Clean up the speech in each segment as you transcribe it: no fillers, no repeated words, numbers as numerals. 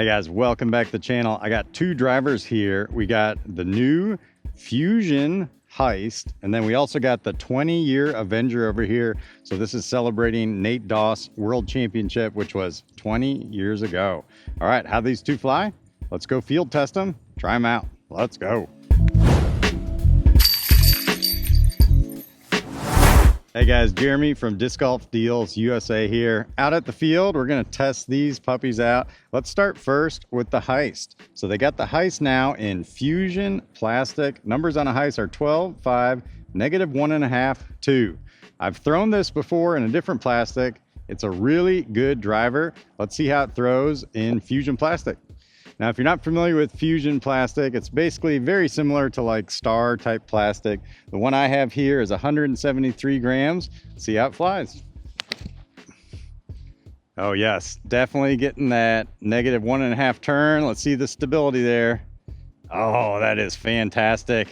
Hey guys, welcome back to the channel. I got two drivers here. We got the new Fuzion Heist, and then we also got the 20-year Avenger over here. So this is celebrating Nate Doss World Championship, which was 20 years ago. All right, how these two fly? Let's go field test them, try them out. Let's go. Hey guys, Jeremy from Disc Golf Deals USA here. Out at the field, we're gonna test these puppies out. Let's start first with the Heist. So they got the Heist now in Fuzion plastic. Numbers on a Heist are 12, 5, -1.5, 2. I've thrown this before in a different plastic. It's a really good driver. Let's see how it throws in Fuzion plastic. Now, if you're not familiar with Fuzion plastic, it's basically very similar to like Star type plastic. The one I have here is 173 grams. See how it flies. Oh yes, definitely getting that -1.5 turn. Let's see the stability there. Oh, that is fantastic.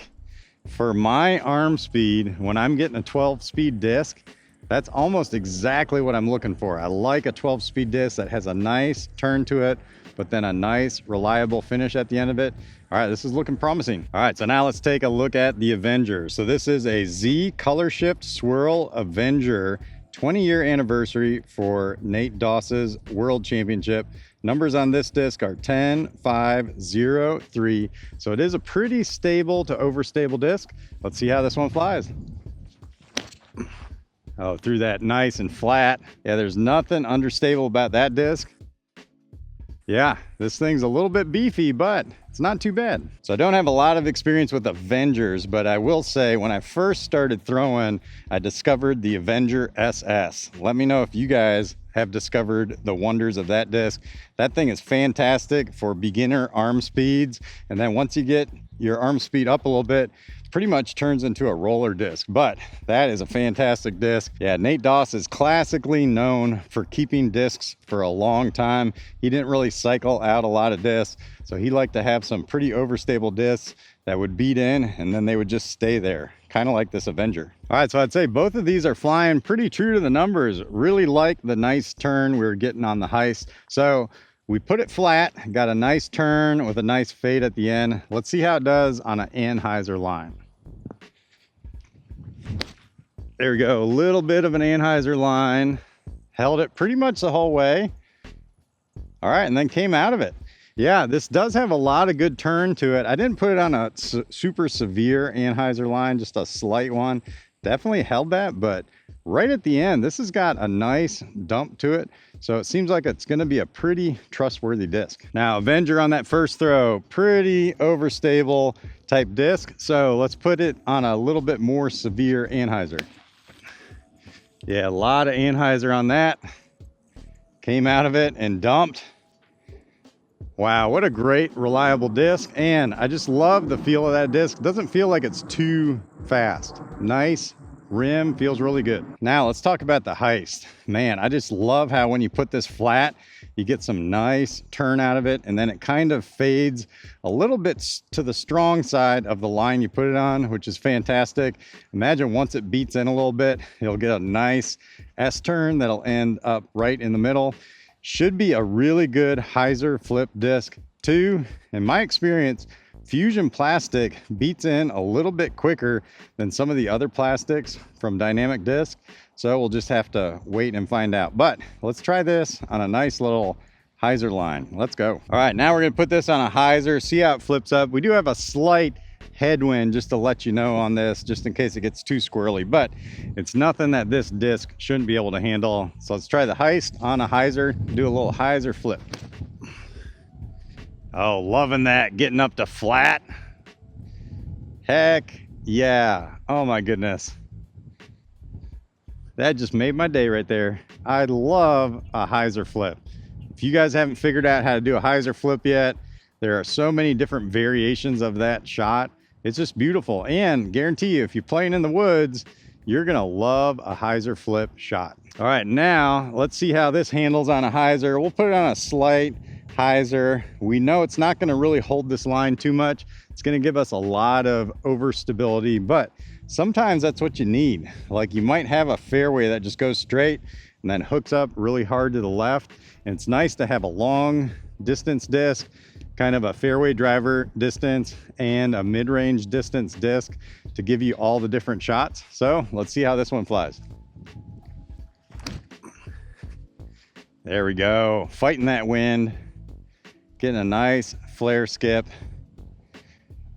For my arm speed, when I'm getting a 12-speed disc, that's almost exactly what I'm looking for. I like a 12-speed disc that has a nice turn to it, but then a nice reliable finish at the end of it. All right, this is looking promising. All right, so now let's take a look at the Avenger. So this is a Z Colorshift Swirl Avenger, 20-year anniversary for Nate Doss's World Championship. Numbers on this disc are 10, 5, 0, 3. So it is a pretty stable to overstable disc. Let's see how this one flies. Oh, through that nice and flat. Yeah, there's nothing understable about that disc. Yeah, this thing's a little bit beefy, but it's not too bad. So I don't have a lot of experience with Avengers, but I will say when I first started throwing, I discovered the Avenger SS. Let me know if you guys have discovered the wonders of that disc. That thing is fantastic for beginner arm speeds. And then once you get your arm speed up a little bit, pretty much turns into a roller disc. But that is a fantastic disc. Yeah, Nate Doss is classically known for keeping discs for a long time. He didn't really cycle out a lot of discs, so he liked to have some pretty overstable discs that would beat in and then they would just stay there, kind of like this Avenger. All right, so I'd say both of these are flying pretty true to the numbers. Really like the nice turn we were getting on the Heist. So we put it flat, got a nice turn with a nice fade at the end. Let's see how it does on an Hyzer line. There we go, a little bit of an Hyzer line. Held it pretty much the whole way. All right, and then came out of it. Yeah, this does have a lot of good turn to it. I didn't put it on a super severe Hyzer line, just a slight one. Definitely held that, but right at the end, this has got a nice dump to it. So it seems like it's gonna be a pretty trustworthy disc. Now, Avenger on that first throw, pretty overstable type disc. So let's put it on a little bit more severe Hyzer. Yeah, a lot of Hyzer on that. Came out of it and dumped. Wow, what a great reliable disc. And I just love the feel of that disc. Doesn't feel like it's too fast. Nice rim, feels really good. Now let's talk about the Heist. Man, I just love how when you put this flat, you get some nice turn out of it, and then it kind of fades a little bit to the strong side of the line you put it on, which is fantastic. Imagine once it beats in a little bit, it'll get a nice S turn that'll end up right in the middle. Should be a really good Hyzer flip disc too. In my experience, Fuzion plastic beats in a little bit quicker than some of the other plastics from Dynamic Disc. So we'll just have to wait and find out. But let's try this on a nice little Hyzer line. Let's go. All right, now we're gonna put this on a Hyzer, see how it flips up. We do have a slight headwind just to let you know on this, just in case it gets too squirrely, but it's nothing that this disc shouldn't be able to handle. So let's try the Heist on a Hyzer, do a little Hyzer flip. Oh, loving that, getting up to flat. Heck yeah. Oh my goodness. That just made my day right there. I love a Hyzer flip. If you guys haven't figured out how to do a Hyzer flip yet, there are so many different variations of that shot. It's just beautiful, and guarantee you, if you're playing in the woods, you're gonna love a Hyzer flip shot. All right, now let's see how this handles on a Hyzer. We'll put it on a slight Hyzer. We know it's not going to really hold this line too much. It's going to give us a lot of overstability, but sometimes that's what you need. Like you might have a fairway that just goes straight and then hooks up really hard to the left. And it's nice to have a long distance disc, kind of a fairway driver distance, and a mid-range distance disc to give you all the different shots. So let's see how this one flies. There we go, fighting that wind, getting a nice flare skip.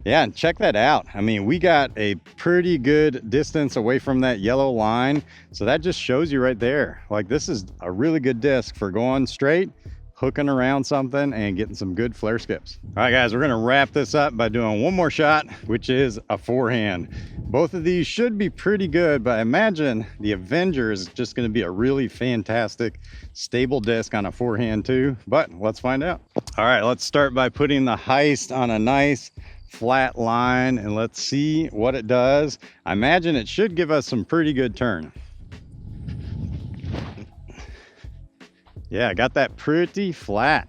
Yeah, and check that out. I mean, we got a pretty good distance away from that yellow line. So that just shows you right there. Like, this is a really good disc for going straight, hooking around something, and getting some good flare skips. All right, guys, we're gonna wrap this up by doing one more shot, which is a forehand. Both of these should be pretty good, but I imagine the Avenger is just gonna be a really fantastic, stable disc on a forehand too, but let's find out. All right, let's start by putting the Heist on a nice, flat line, and let's see what it does. I imagine it should give us some pretty good turn. Yeah, got that pretty flat.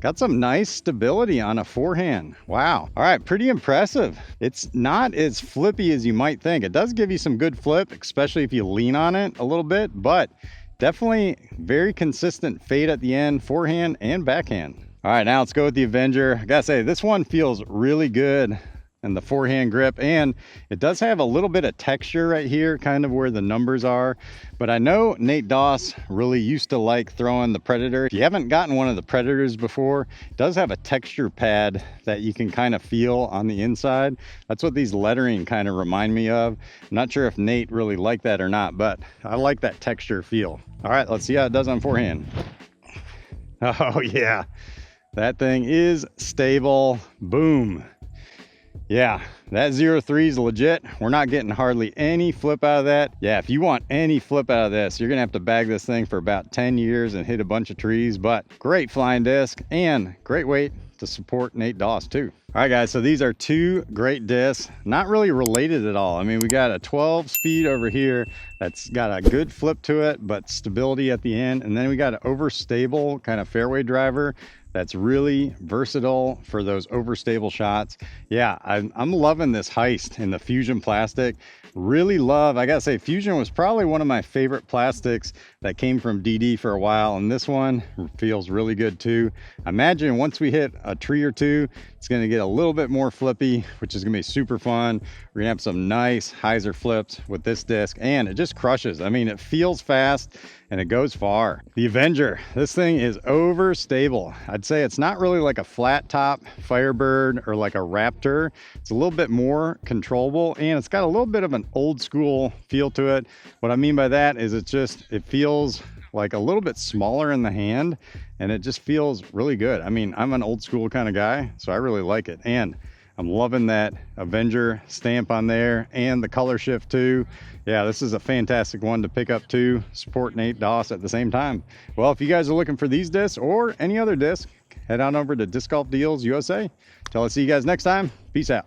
Got some nice stability on a forehand. Wow. All right, pretty impressive. It's not as flippy as you might think. It does give you some good flip, especially if you lean on it a little bit, but definitely very consistent fade at the end, forehand and backhand. All right, now let's go with the Avenger. I gotta say, this one feels really good in the forehand grip, and it does have a little bit of texture right here, kind of where the numbers are. But I know Nate Doss really used to like throwing the Predator. If you haven't gotten one of the Predators before, it does have a texture pad that you can kind of feel on the inside. That's what these lettering kind of remind me of. I'm not sure if Nate really liked that or not, but I like that texture feel. All right, let's see how it does on forehand. Oh yeah. That thing is stable. Boom. Yeah, that 0.3 is legit. We're not getting hardly any flip out of that. Yeah, if you want any flip out of this, you're gonna have to bag this thing for about 10 years and hit a bunch of trees, but great flying disc and great weight to support Nate Doss too. All right, guys, so these are two great discs, not really related at all. I mean, we got a 12 speed over here that's got a good flip to it, but stability at the end. And then we got an overstable kind of fairway driver that's really versatile for those overstable shots. Yeah, I'm loving this Heist in the Fuzion plastic. Really love, I gotta say, Fuzion was probably one of my favorite plastics that came from DD for a while, and this one feels really good too. I imagine once we hit a tree or two, it's gonna get a little bit more flippy, which is gonna be super fun. We're gonna have some nice Hyzer flips with this disc, and it just crushes. I mean, it feels fast and it goes far. The Avenger, this thing is overstable. I'd say it's not really like a flat top Firebird or like a Raptor. It's a little bit more controllable, and it's got a little bit of an old school feel to it. What I mean by that is it feels like a little bit smaller in the hand, and it just feels really good. I mean, I'm an old school kind of guy, so I really like it. And I'm loving that Avenger stamp on there and the color shift too. Yeah, this is a fantastic one to pick up too. Support Nate Doss at the same time. Well, if you guys are looking for these discs or any other disc, head on over to Disc Golf Deals USA. Till I see you guys next time. Peace out.